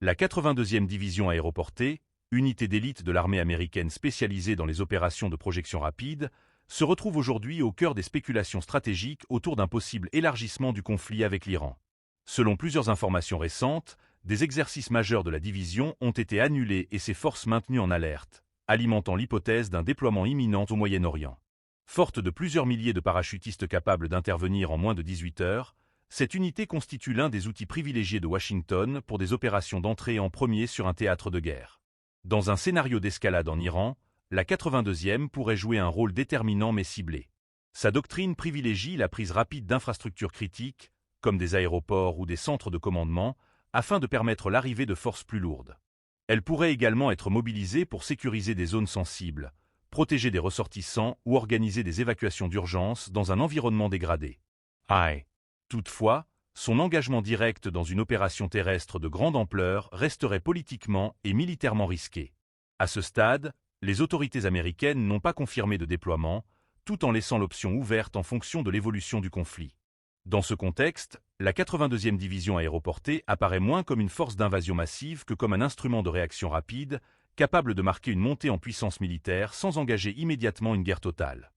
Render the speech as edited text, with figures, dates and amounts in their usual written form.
La 82e division aéroportée, unité d'élite de l'armée américaine spécialisée dans les opérations de projection rapide, se retrouve aujourd'hui au cœur des spéculations stratégiques autour d'un possible élargissement du conflit avec l'Iran. Selon plusieurs informations récentes, des exercices majeurs de la division ont été annulés et ses forces maintenues en alerte, alimentant l'hypothèse d'un déploiement imminent au Moyen-Orient. Forte de plusieurs milliers de parachutistes capables d'intervenir en moins de 18 heures, cette unité constitue l'un des outils privilégiés de Washington pour des opérations d'entrée en premier sur un théâtre de guerre. Dans un scénario d'escalade en Iran, la 82e pourrait jouer un rôle déterminant mais ciblé. Sa doctrine privilégie la prise rapide d'infrastructures critiques, comme des aéroports ou des centres de commandement, afin de permettre l'arrivée de forces plus lourdes. Elle pourrait également être mobilisée pour sécuriser des zones sensibles, protéger des ressortissants ou organiser des évacuations d'urgence dans un environnement dégradé. Toutefois, son engagement direct dans une opération terrestre de grande ampleur resterait politiquement et militairement risqué. À ce stade, les autorités américaines n'ont pas confirmé de déploiement, tout en laissant l'option ouverte en fonction de l'évolution du conflit. Dans ce contexte, la 82e division aéroportée apparaît moins comme une force d'invasion massive que comme un instrument de réaction rapide, capable de marquer une montée en puissance militaire sans engager immédiatement une guerre totale.